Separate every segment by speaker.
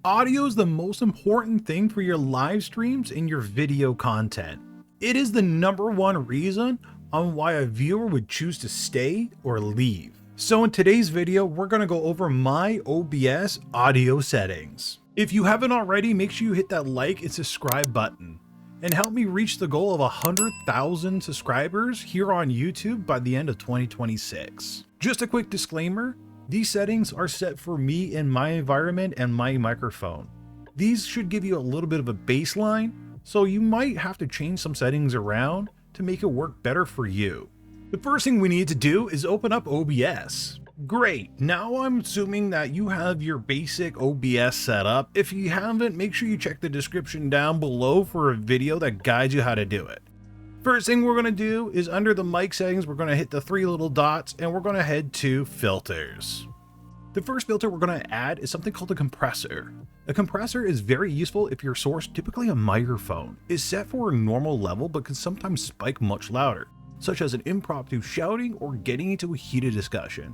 Speaker 1: Audio is the most important thing for your live streams and your video content. It is the #1 reason on why a viewer would choose to stay or leave. So in today's video, we're going to go over my OBS audio settings. If you haven't already, make sure you hit that like and subscribe button and help me reach the goal of 100,000 subscribers here on YouTube by the end of 2026. Just a quick disclaimer. These settings are set for me and my environment and my microphone. These should give you a little bit of a baseline, so you might have to change some settings around to make it work better for you. The first thing we need to do is open up OBS. Great, now I'm assuming that you have your basic OBS set up. If you haven't, make sure you check the description down below for a video that guides you how to do it. First thing we're going to do is under the mic settings, we're going to hit the 3 little dots and we're going to head to filters. The first filter we're going to add is something called a compressor. A compressor is very useful if your source, typically a microphone, is set for a normal level but can sometimes spike much louder, such as an impromptu shouting or getting into a heated discussion.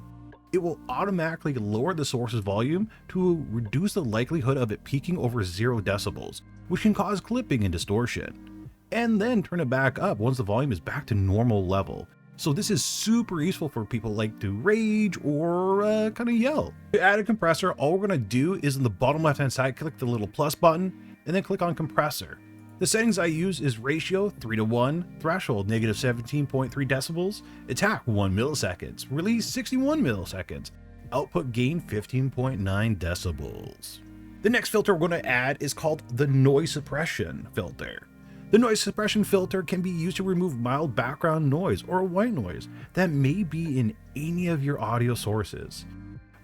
Speaker 1: It will automatically lower the source's volume to reduce the likelihood of it peaking over 0 decibels, which can cause clipping and distortion, and then turn it back up once the volume is back to normal level. So this is super useful for people like to rage or kind of yell. To add a compressor, all we're going to do is in the bottom left hand side, click the little plus button and then click on compressor. The settings I use is ratio 3:1, threshold -17.3 decibels, attack 1 milliseconds, release 61 milliseconds, output gain 15.9 decibels. The next filter we're going to add is called the noise suppression filter. The noise suppression filter can be used to remove mild background noise or white noise that may be in any of your audio sources.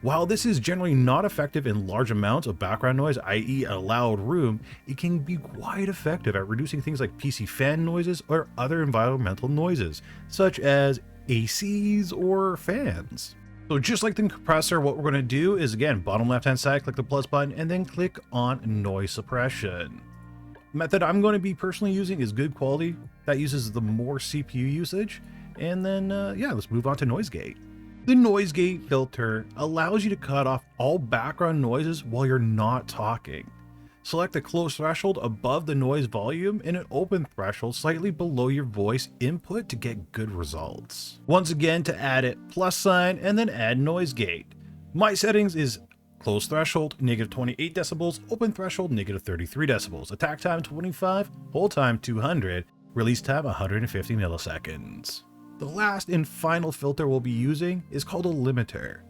Speaker 1: While this is generally not effective in large amounts of background noise, i.e. a loud room, it can be quite effective at reducing things like PC fan noises or other environmental noises, such as ACs or fans. So just like the compressor, what we're going to do is, again, bottom left hand side, click the plus button and then click on noise suppression. Method I'm going to be personally using is good quality. That uses the more CPU usage. And then, let's move on to noise gate. The noise gate filter allows you to cut off all background noises while you're not talking. Select the close threshold above the noise volume and an open threshold slightly below your voice input to get good results. Once again, to add it, plus sign and then add noise gate. My settings is close threshold -28 decibels, open threshold -33 decibels, attack time 25, hold time 200, release time 150 milliseconds. The last and final filter we'll be using is called a limiter.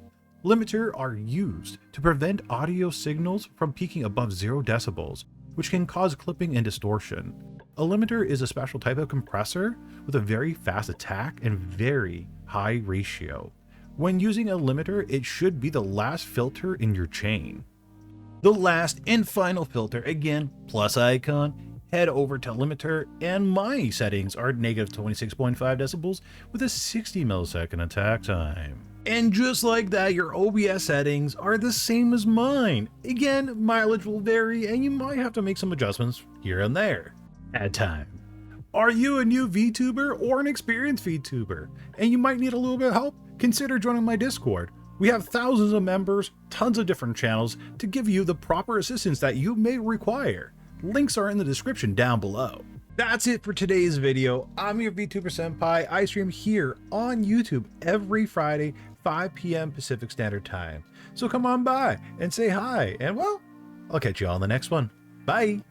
Speaker 1: Limiters are used to prevent audio signals from peaking above 0 decibels, which can cause clipping and distortion. A limiter is a special type of compressor with a very fast attack and very high ratio. When using a limiter, it should be the last filter in your chain. The last and final filter, again, plus icon, head over to limiter, and my settings are -26.5 decibels with a 60 millisecond attack time. And just like that, your OBS settings are the same as mine. Again, mileage will vary and you might have to make some adjustments here and there at time. Are you a new VTuber or an experienced VTuber and you might need a little bit of help? Consider joining my Discord. We have thousands of members, tons of different channels to give you the proper assistance that you may require. Links are in the description down below. That's it for today's video. I'm your VTuber Senpai. I stream here on YouTube every Friday, 5 p.m. Pacific Standard Time. So come on by and say hi, and well, I'll catch you all in the next one. Bye.